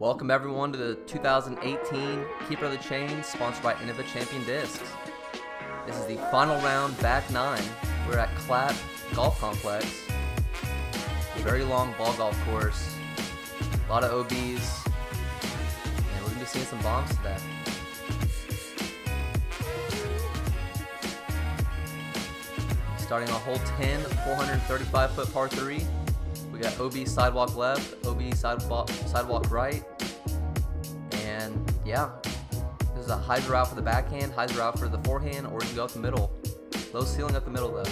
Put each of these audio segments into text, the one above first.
Welcome everyone to the 2018 Keeper of the Chain, sponsored by Innova Champion Discs. This is the final round, back 9. We're at Clapp Golf Complex. A very long ball golf course. A lot of OBs. And we're going to be seeing some bombs today. Starting on hole 10, 435-foot par 3. We got OB sidewalk left, OB sidewalk right. And yeah, this is a hyzer route for the backhand, hyzer route for the forehand, or you can go up the middle. Low ceiling up the middle though.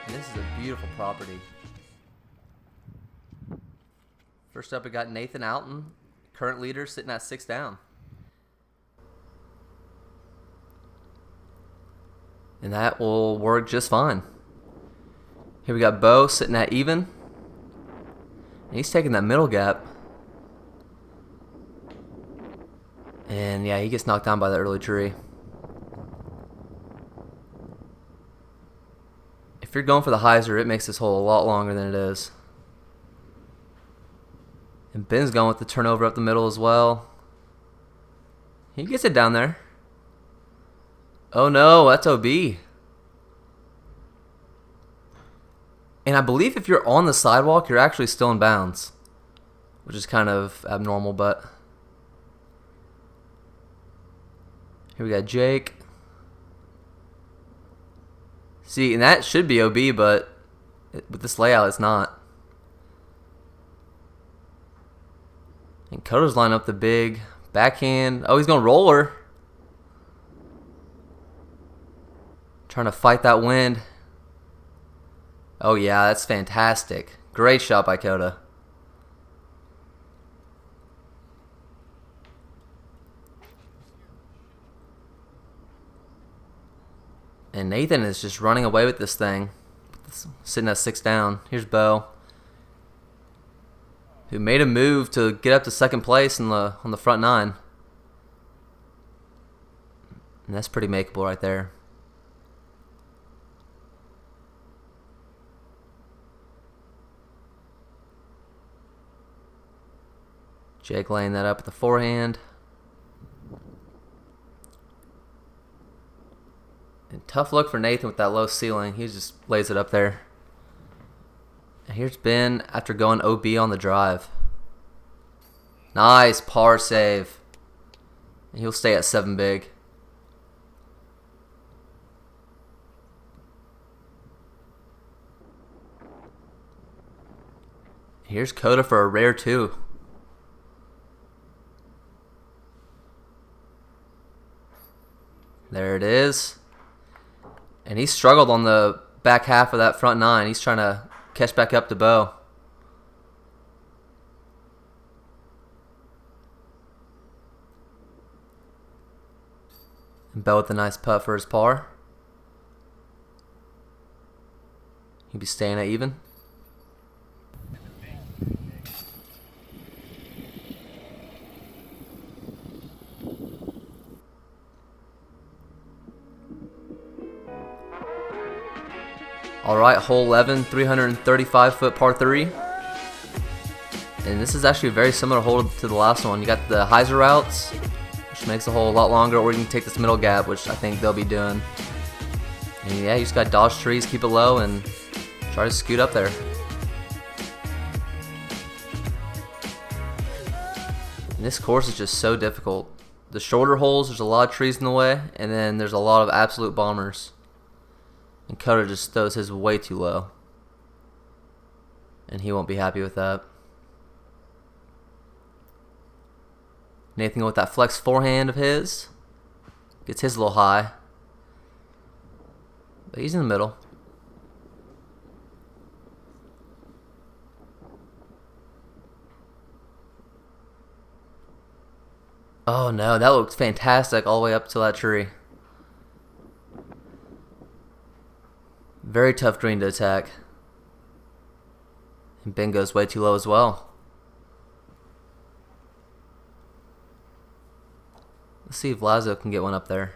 And this is a beautiful property. First up, we got Nathan Allton, current leader, sitting at 6 down. And that will work just fine. Here we got Bo sitting at even. And he's taking that middle gap. And yeah, he gets knocked down by the early tree. If you're going for the hyzer, it makes this hole a lot longer than it is. And Ben's going with the turnover up the middle as well. He gets it down there. Oh no, that's OB. And I believe if you're on the sidewalk, you're actually still in bounds, which is kind of abnormal, but here we got Jake. See, and that should be OB, but with this layout, it's not. And Coda's lining up the big backhand. Oh, he's going to roller. Trying to fight that wind. Oh, yeah, that's fantastic. Great shot by Coda. And Nathan is just running away with this thing. Sitting at 6 down. Here's Bo, who made a move to get up to second place on the front 9. And that's pretty makeable right there. Jake laying that up at the forehand. And tough look for Nathan with that low ceiling. He just lays it up there. And here's Ben after going OB on the drive. Nice par save. And he'll stay at 7 big. Here's Coda for a rare 2. There it is. And he struggled on the back half of that front 9. He's trying to catch back up to Bo. And Bo with a nice putt for his par. He'll be staying at even. Alright, hole 11, 335-foot par 3. And this is actually a very similar hole to the last one. You got the hyzer routes, which makes the hole a lot longer, or you can take this middle gap, which I think they'll be doing. And yeah, you just got to dodge trees, keep it low, and try to scoot up there. And this course is just so difficult. The shorter holes, there's a lot of trees in the way, and then there's a lot of absolute bombers. And Coda just throws his way too low. And he won't be happy with that. Nathan with that flex forehand of his. Gets his a little high. But he's in the middle. Oh no, that looks fantastic all the way up to that tree. Very tough green to attack. And Ben goes way too low as well. Let's see if Lazzo can get one up there.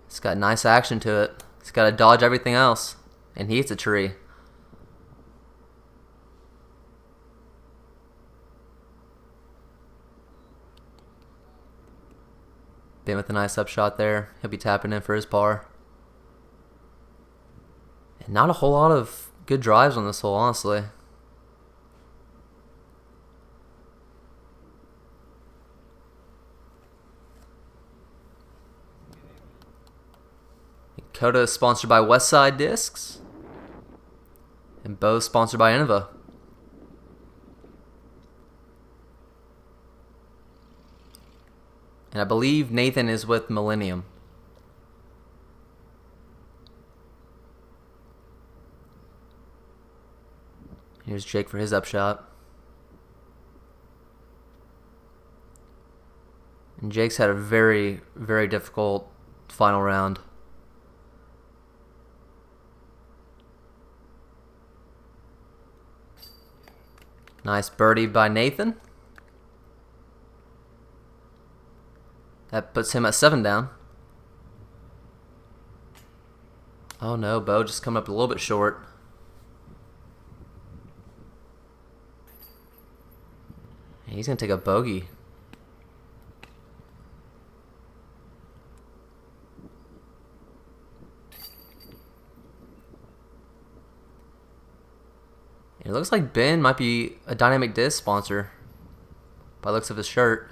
It's got nice action to it. It's got to dodge everything else. And he hits a tree. Ben with a nice upshot there. He'll be tapping in for his par. And not a whole lot of good drives on this hole, honestly. Coda is sponsored by Westside Discs. And Bo sponsored by Innova. And I believe Nathan is with Millennium. Here's Jake for his upshot. And Jake's had a very, very difficult final round. Nice birdie by Nathan. That puts him at 7 down. Oh no, Bo just coming up a little bit short. He's going to take a bogey. It looks like Ben might be a Dynamic Disc sponsor by the looks of his shirt.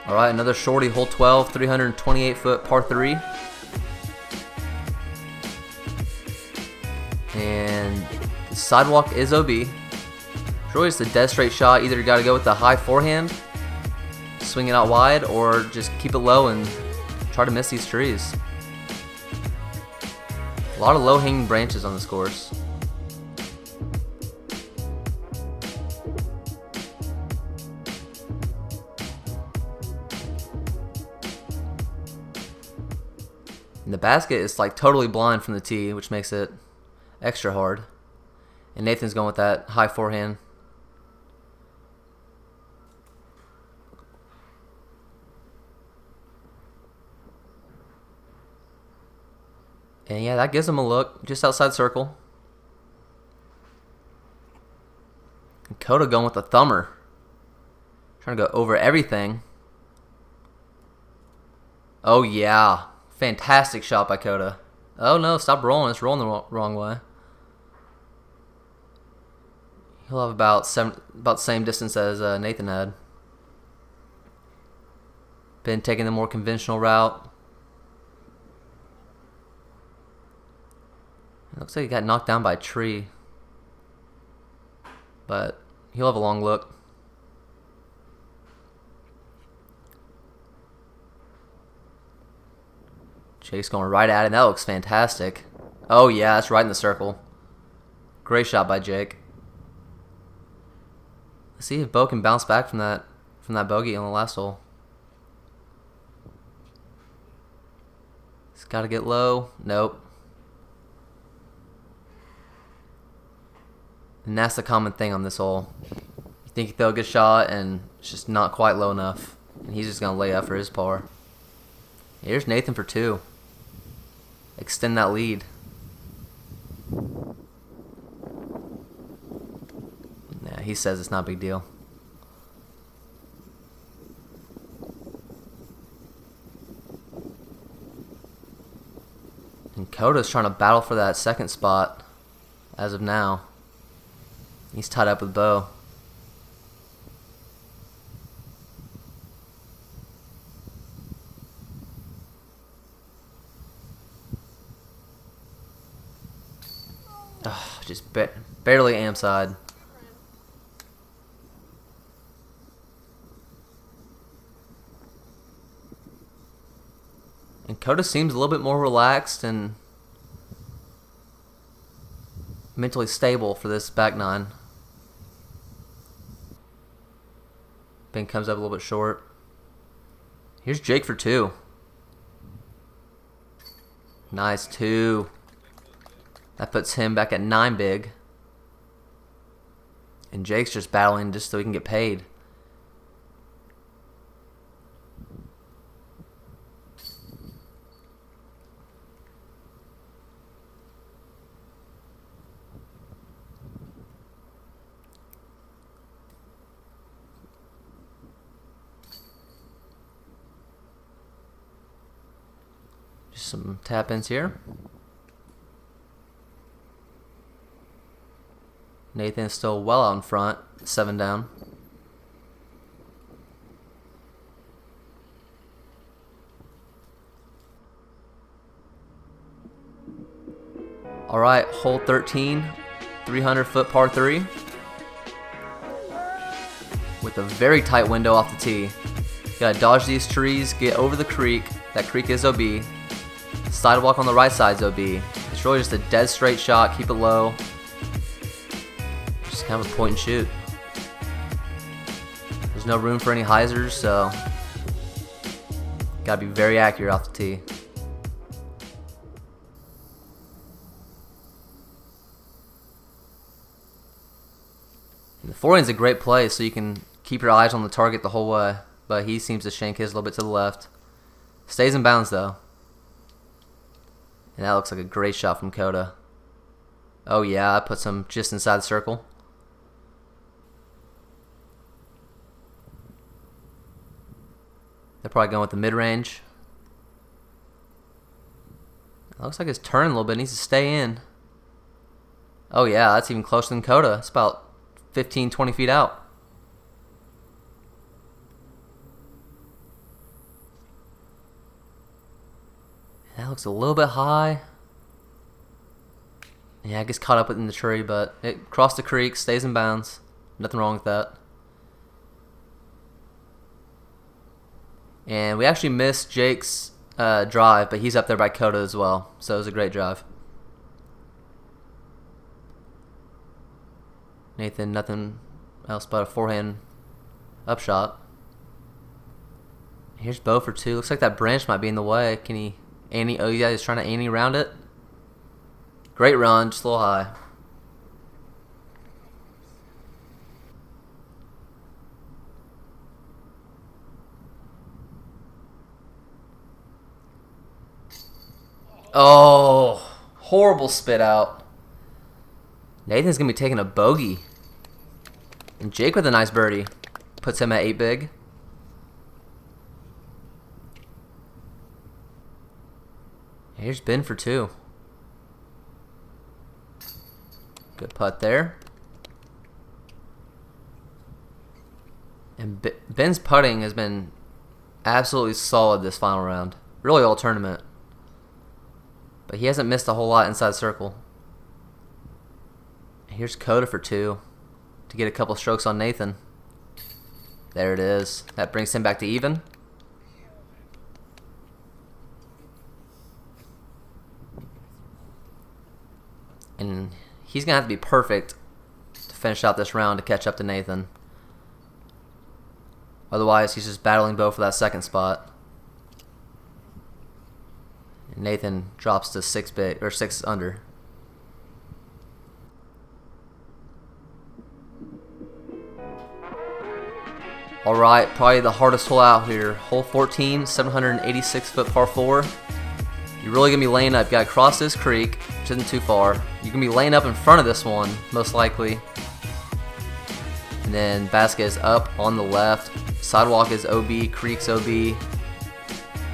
Alright, another shorty, hole 12, 328-foot par 3. And the sidewalk is OB. It's really just a dead straight shot. Either you got to go with the high forehand, swing it out wide, or just keep it low and try to miss these trees. A lot of low-hanging branches on this course. And the basket is like totally blind from the tee, which makes it extra hard. And Nathan's going with that high forehand. And yeah, that gives him a look just outside circle. And Coda going with the thumber. Trying to go over everything. Oh yeah. Fantastic shot by Coda. Oh no, stop rolling. It's rolling the wrong way. He'll have about the same distance as Nathan had. Been taking the more conventional route. It looks like he got knocked down by a tree. But he'll have a long look. Jake's going right at it. That looks fantastic. Oh yeah, that's right in the circle. Great shot by Jake. Let's see if Bo can bounce back from that bogey on the last hole. He's got to get low. Nope. And that's the common thing on this hole. You think you throw a good shot and it's just not quite low enough. And he's just going to lay up for his par. Here's Nathan for 2. Extend that lead. Yeah, he says it's not a big deal. And Coda's trying to battle for that second spot as of now. He's tied up with Bo. Just barely am side. And Coda seems a little bit more relaxed and mentally stable for this back nine. Ben comes up a little bit short. Here's Jake for 2. Nice 2. That puts him back at 9 big. And Jake's just battling just so he can get paid. Just some tap-ins here. Nathan's still well out in front, 7 down. All right, hole 13, 300-foot par 3. With a very tight window off the tee. You gotta dodge these trees, get over the creek. That creek is OB. Sidewalk on the right side is OB. It's really just a dead straight shot, keep it low. Just kind of a point and shoot. There's no room for any hyzers, so gotta be very accurate off the tee. And the forehand's a great play, so you can keep your eyes on the target the whole way, but he seems to shank his a little bit to the left. Stays in bounds though. And that looks like a great shot from Coda. Oh yeah, that puts him just inside the circle. They're probably going with the mid-range. Looks like it's turning a little bit. Needs to stay in. Oh yeah, that's even closer than Coda. It's about 15, 20 feet out. That looks a little bit high. Yeah, I guess caught up in the tree, but it crossed the creek, stays in bounds. Nothing wrong with that. And we actually missed Jake's drive, but he's up there by Coda as well. So it was a great drive. Nathan, nothing else but a forehand upshot. Here's Bo for 2. Looks like that branch might be in the way. Can he? Oh yeah, he's trying to ante around it. Great run, just a little high. Oh, horrible spit out. Nathan's going to be taking a bogey. And Jake with a nice birdie. Puts him at 8 big. Here's Ben for 2. Good putt there. And Ben's putting has been absolutely solid this final round. Really all tournament. But he hasn't missed a whole lot inside the circle. Here's Coda for 2 to get a couple strokes on Nathan. There it is. That brings him back to even. And he's going to have to be perfect to finish out this round to catch up to Nathan. Otherwise, he's just battling Bo for that second spot. And Nathan drops to 6 under. All right, probably the hardest hole out here. Hole 14, 786-foot par 4. You're really going to be laying up. You got to cross this creek, which isn't too far. You're going to be laying up in front of this one, most likely. And then basket is up on the left. Sidewalk is OB, creek's OB.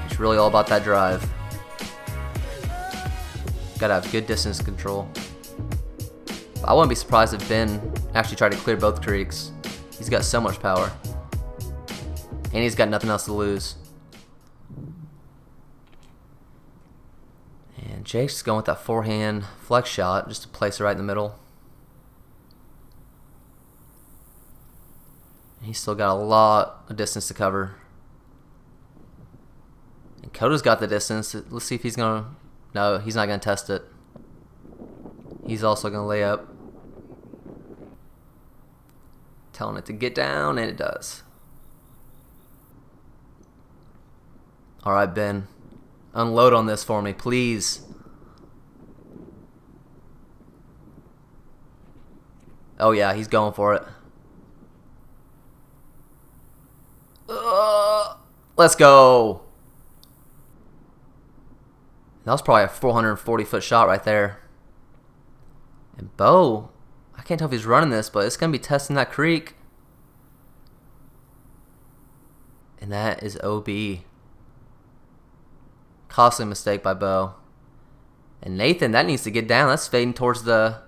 It's really all about that drive. Got to have good distance control. I wouldn't be surprised if Ben actually tried to clear both creeks. He's got so much power. And he's got nothing else to lose. And Jake's just going with that forehand flex shot just to place it right in the middle. And he's still got a lot of distance to cover. And Coda's got the distance. Let's see if he's going to... No, he's not going to test it. He's also going to lay up. Telling it to get down, and it does. Alright, Ben. Unload on this for me, please. Oh yeah, he's going for it. Let's go. That was probably a 440-foot shot right there. And Bo, I can't tell if he's running this, but it's going to be testing that creek. And that is OB. Costly mistake by Bo. And Nathan, that needs to get down. That's fading towards the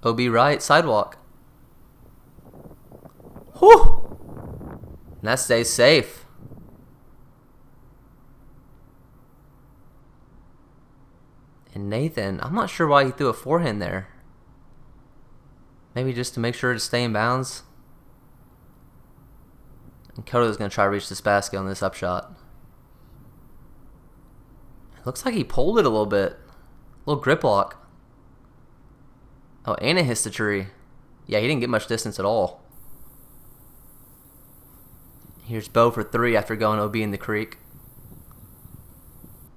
OB right sidewalk. Whew! And that stays safe. And Nathan, I'm not sure why he threw a forehand there. Maybe just to make sure to stay in bounds. And Koda's going to try to reach this basket on this upshot. It looks like he pulled it a little bit. A little grip lock. Oh, and it hits the tree. Yeah, he didn't get much distance at all. Here's Bo for 3 after going OB in the creek.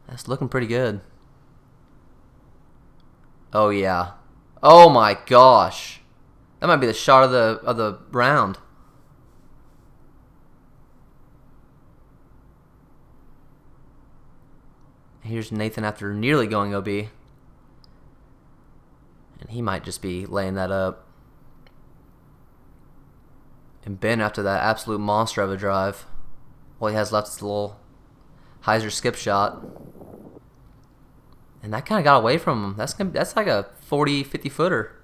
That's looking pretty good. Oh yeah. Oh my gosh. That might be the shot of the round. Here's Nathan after nearly going OB. And he might just be laying that up. And Ben after that absolute monster of a drive. All he has left is the little hyzer skip shot. And that kind of got away from him. That's like a 40, 50 footer.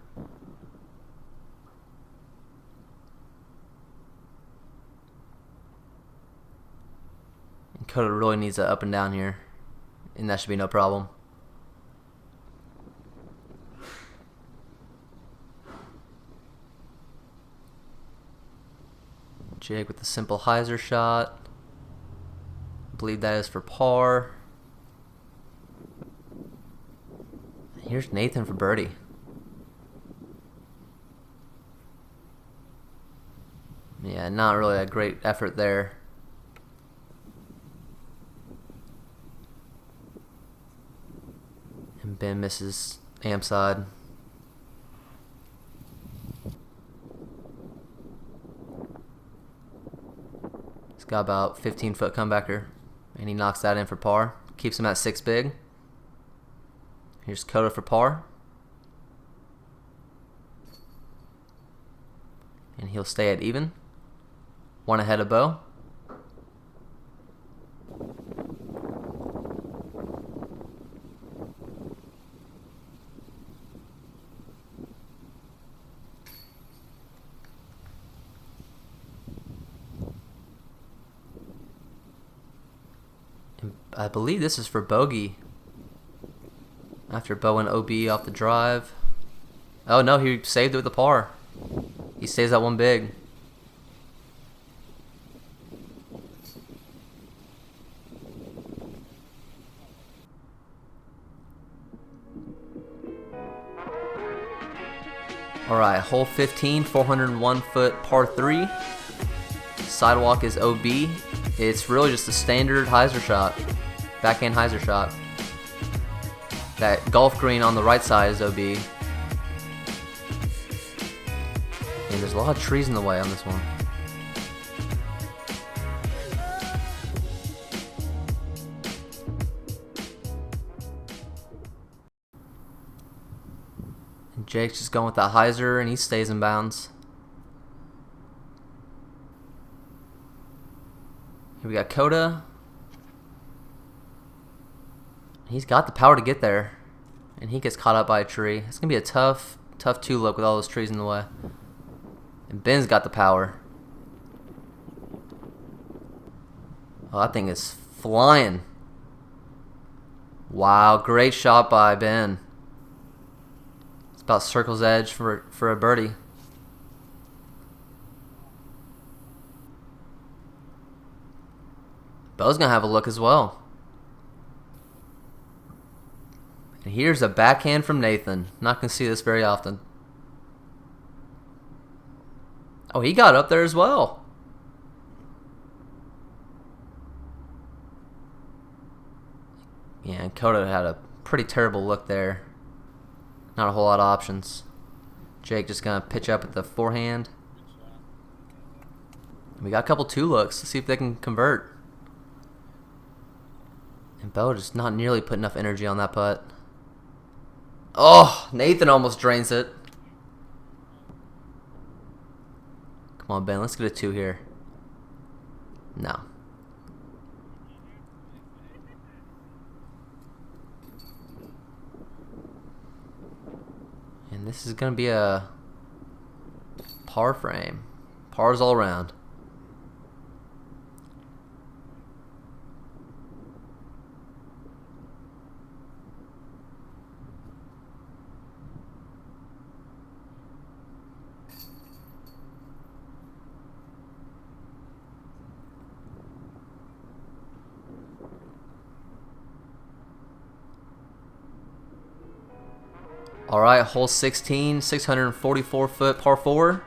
And Coda really needs that up and down here. And that should be no problem. Jake with the simple hyzer shot. I believe that is for par. Here's Nathan for birdie. Yeah, not really a great effort there. And Ben misses am side. He's got about 15-foot comebacker. And he knocks that in for par. Keeps him at 6 big. Here's Coda for par. And he'll stay at even. 1 ahead of Bo. And I believe this is for bogey. After Bo and OB off the drive. Oh no, he saved it with the par. He stays at 1 big. Alright, hole 15, 401-foot par 3. Sidewalk is OB. It's really just a standard hyzer shot. Backhand hyzer shot. That golf green on the right side is OB. And there's a lot of trees in the way on this one. And Jake's just going with that hyzer and he stays in bounds. Here we got Coda. He's got the power to get there. And he gets caught up by a tree. It's going to be a tough 2-look with all those trees in the way. And Ben's got the power. Oh, that thing is flying. Wow, great shot by Ben. It's about circle's edge for a birdie. Bo's going to have a look as well. And here's a backhand from Nathan. Not going to see this very often. Oh, he got up there as well. Coda had a pretty terrible look there. Not a whole lot of options. Jake just gonna pitch up at the forehand. We got a couple 2-looks. Let's see if they can convert. And Bo just not nearly put enough energy on that putt. Oh, Nathan almost drains it. Come on, Ben. Let's get a 2 here. No. And this is going to be a par frame. Pars all around. Alright, hole 16, 644 foot par 4.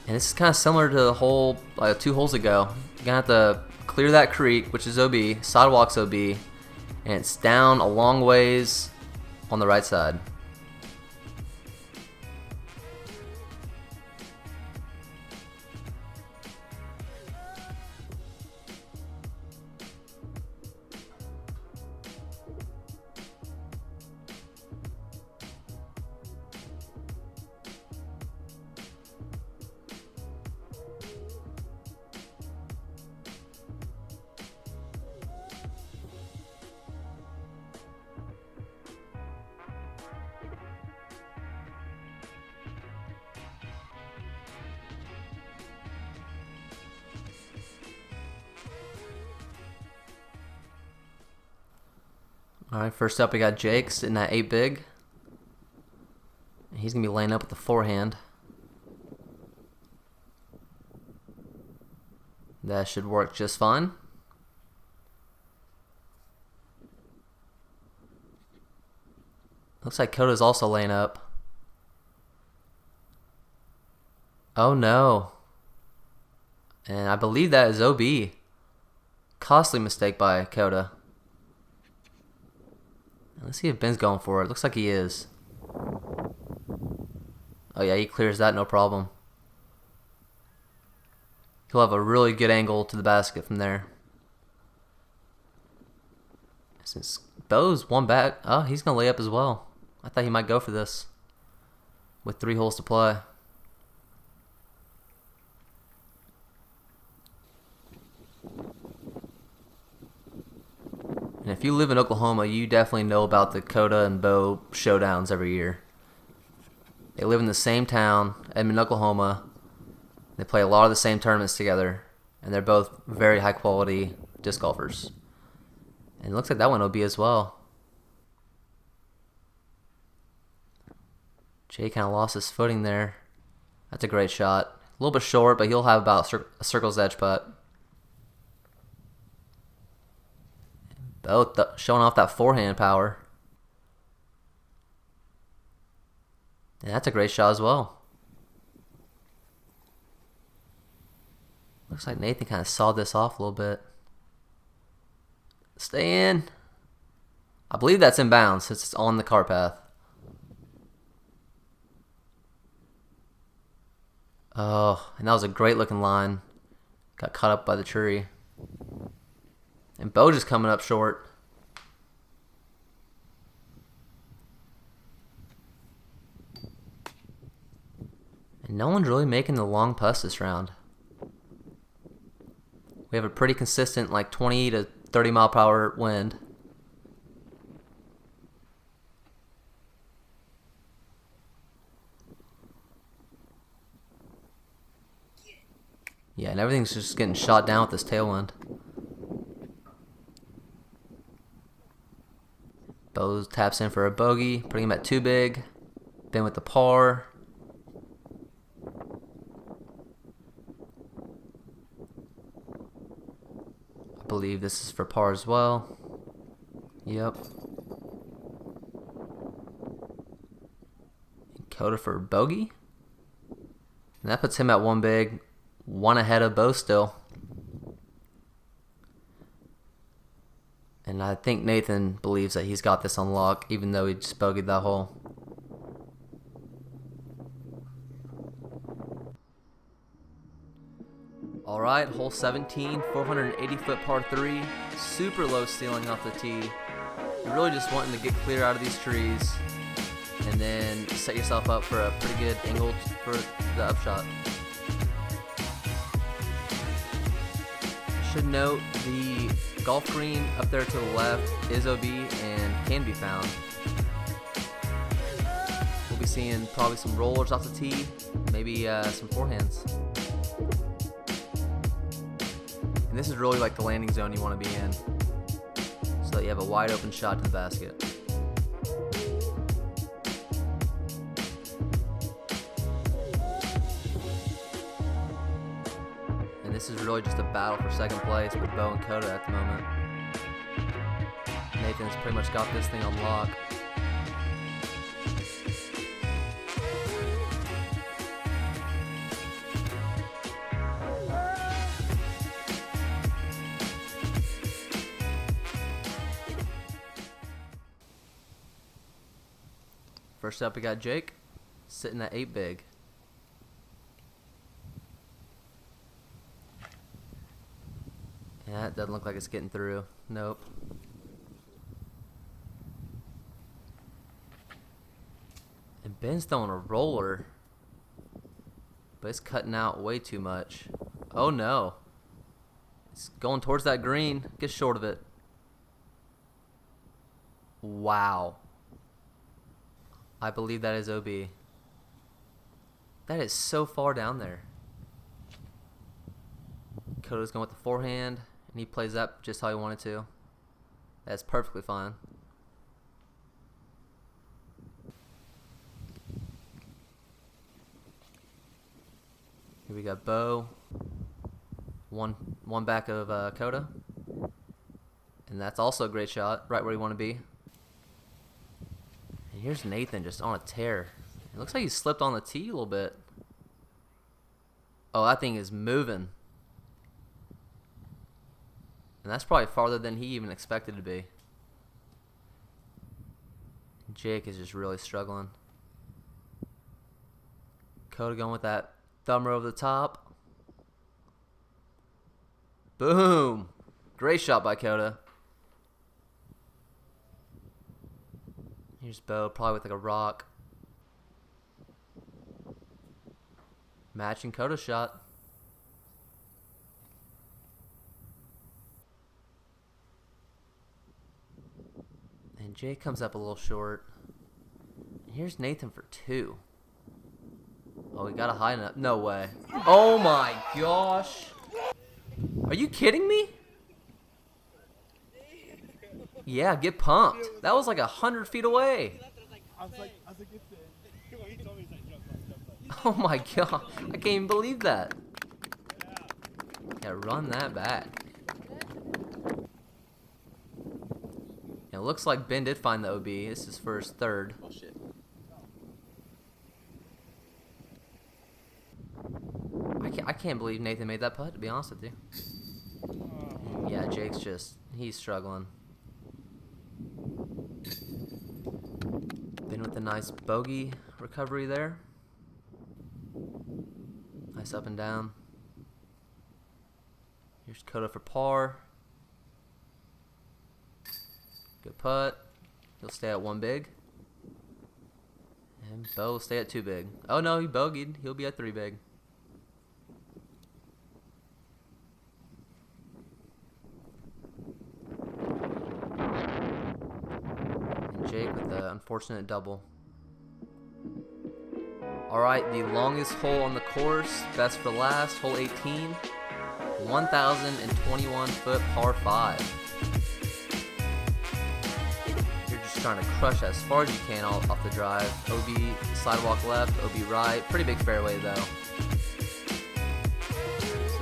And this is kind of similar to the hole 2 holes ago. You're going to have to clear that creek, which is OB, sidewalks OB, and it's down a long ways on the right side. Alright, first up we got Jake sitting at 8 big. He's going to be laying up with the forehand. That should work just fine. Looks like Coda's also laying up. Oh no. And I believe that is OB. Costly mistake by Coda. Let's see if Ben's going for it. Looks like he is. Oh yeah, he clears that, no problem. He'll have a really good angle to the basket from there. Since Bo's one back, oh, he's going to lay up as well. I thought he might go for this with 3 holes to play. And if you live in Oklahoma, you definitely know about the Coda and Bo showdowns every year. They live in the same town, Edmond, Oklahoma. They play a lot of the same tournaments together, and they're both very high quality disc golfers. And it looks like that one will be as well. Jay kind of lost his footing there. That's a great shot. A little bit short, but he'll have about a circle's edge putt. Both showing off that forehand power. And that's a great shot as well. Looks like Nathan kind of sawed this off a little bit. Stay in. I believe that's in bounds since it's on the cart path. Oh, and that was a great looking line. Got caught up by the tree. And Bo just coming up short. And no one's really making the long putts this round. We have a pretty consistent like 20 to 30 mile per hour wind. Yeah, and everything's just getting shot down with this tailwind. Bo taps in for a bogey, putting him at 2 big. Ben with the par. I believe this is for par as well. Yep. Coda for bogey. And that puts him at 1 big. 1 ahead of Bo still. And I think Nathan believes that he's got this on lock, even though he just bogeyed that hole. Alright, hole 17, 480-foot par 3. Super low ceiling off the tee. You're really just wanting to get clear out of these trees and then set yourself up for a pretty good angle for the upshot. Should note the golf green up there to the left is OB and can be found. We'll be seeing probably some rollers off the tee, maybe some forehands. And this is really like the landing zone you want to be in, so that you have a wide open shot to the basket. And this is really just a battle for second place with Bo and Coda at the moment. Nathan's pretty much got this thing on lock. First up, we got Jake sitting at 8 big. Yeah, it doesn't look like it's getting through. Nope. And Ben's throwing a roller, but it's cutting out way too much. Oh no. It's going towards that green. Gets short of it. Wow. I believe that is OB. That is so far down there. Coda's going with the forehand, and he plays that just how he wanted to. That's perfectly fine. Here we got Bo. One back of Coda. And that's also a great shot, right where you want to be. And here's Nathan just on a tear. It looks like he slipped on the tee a little bit. Oh, that thing is moving. And that's probably farther than he even expected to be. Jake is just really struggling. Coda going with that thumber over the top. Boom! Great shot by Coda. Here's Bo, probably with like a rock. Matching Coda's shot. And Jake comes up a little short. And here's Nathan for 2. Oh, he got a high enough. No way. Oh my gosh. Are you kidding me? Yeah, get pumped. That was like 100 feet away. Oh my god. I can't even believe that. Yeah, run that back. It looks like Ben did find the OB. This is for his 3rd. Oh shit. I can't believe Nathan made that putt, to be honest with you. Yeah, Jake's he's struggling. Ben with a nice bogey recovery there. Nice up and down. Here's Coda for par. Good putt. He'll stay at 1 big. And Bo will stay at 2 big. Oh no, he bogeyed. He'll be at 3 big. And Jake with the unfortunate double. Alright, the longest hole on the course, best for last, hole 18. 1,021 foot par 5. Trying to crush as far as you can off the drive. OB sidewalk left, OB right. Pretty big fairway though. So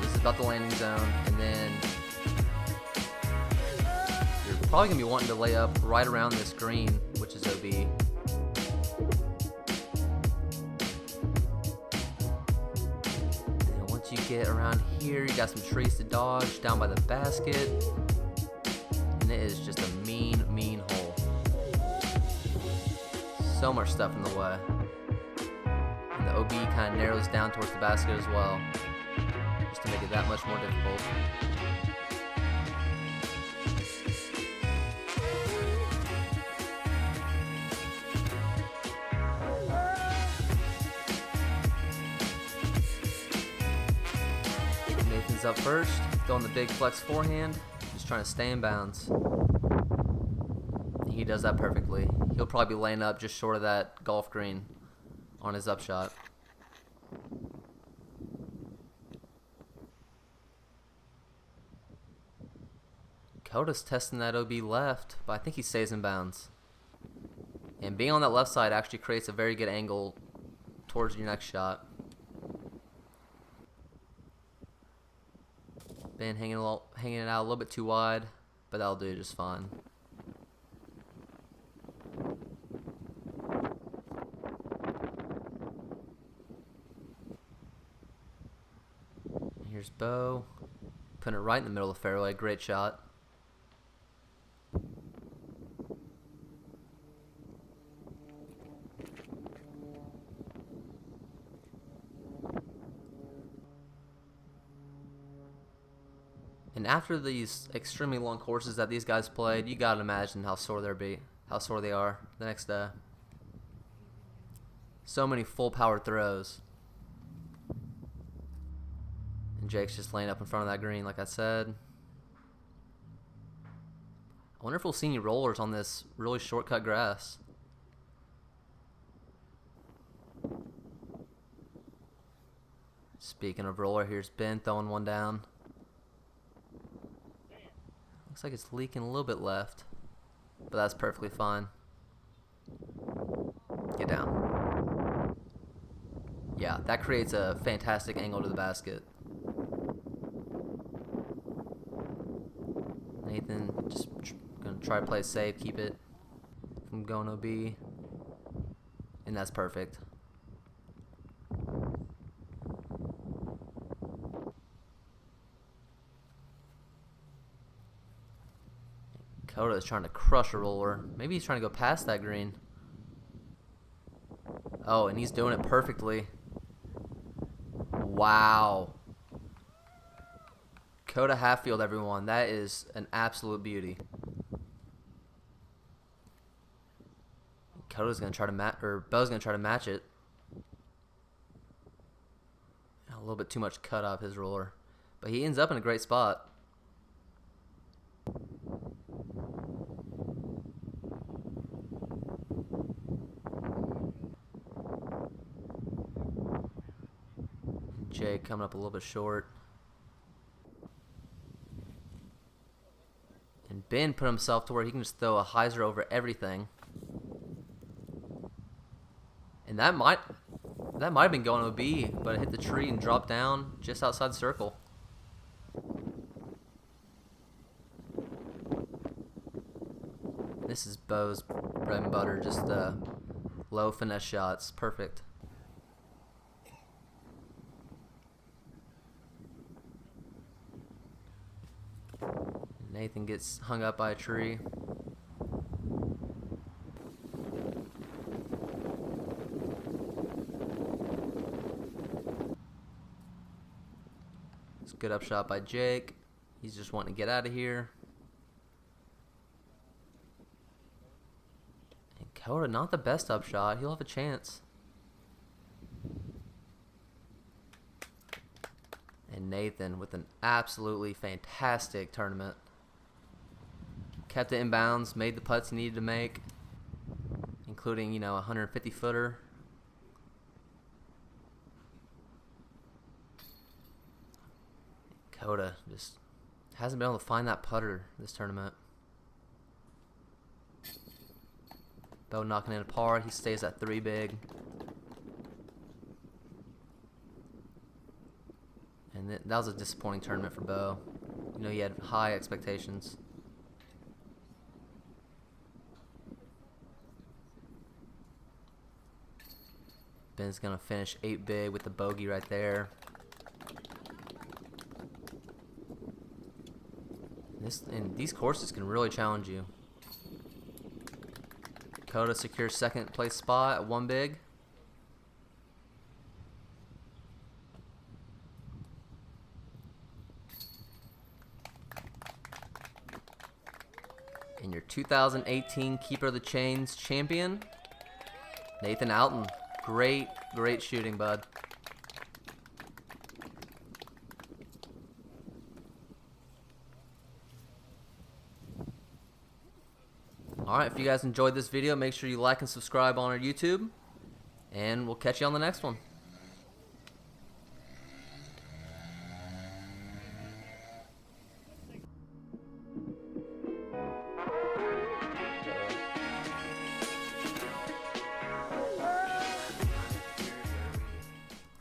this is about the landing zone, and then you're probably gonna be wanting to lay up right around this green, which is OB. And once you get around here, you got some trees to dodge down by the basket. And it is just a mean, mean hole. So much stuff in the way. And the OB kind of narrows down towards the basket as well, just to make it that much more difficult. Nathan's up first, throwing the big flex forehand, just trying to stay in bounds. He does that perfectly. He'll probably be laying up just short of that golf green on his upshot. Coda's testing that OB left, but I think he stays in bounds. And being on that left side actually creates a very good angle towards your next shot. Ben hanging it out a little bit too wide, but that'll do just fine. Here's Bo, putting it right in the middle of the fairway. Great shot. And after these extremely long courses that these guys played, you gotta imagine how sore they are the next day. So many full power throws. And Jake's just laying up in front of that green, like I said. I wonder if we'll see any rollers on this really shortcut grass. Speaking of roller, here's Ben throwing one down. Looks like it's leaking a little bit left, but that's perfectly fine. Get down. Yeah, that creates a fantastic angle to the basket. Nathan just gonna try to play it safe, keep it from going OB, and that's perfect. Coda is trying to crush a roller. Maybe he's trying to go past that green. Oh, and he's doing it perfectly. Wow. Coda Hatfield, everyone. That is an absolute beauty. Coda's gonna try to Bo's gonna try to match it. A little bit too much cut off his roller, but he ends up in a great spot. Jake coming up a little bit short. And Ben put himself to where he can just throw a hyzer over everything. And that might have been going OB, but it hit the tree and dropped down just outside the circle. This is Bo's bread and butter, just low finesse shots. Perfect. Nathan gets hung up by a tree. It's a good upshot by Jake. He's just wanting to get out of here. And Coda, not the best upshot. He'll have a chance. And Nathan with an absolutely fantastic tournament. Kept it in bounds, made the putts he needed to make, including, a 150-footer. Coda just hasn't been able to find that putter this tournament. Bo knocking in a par. He stays at 3 big. And that was a disappointing tournament for Bo. He had high expectations. Ben's going to finish 8 big with the bogey right there. And these courses can really challenge you. Dakota secures second place spot at one big. And your 2018 Keeper of the Chains champion, Nathan Allton. Great shooting, bud. Alright, if you guys enjoyed this video, make sure you like and subscribe on our YouTube. And we'll catch you on the next one.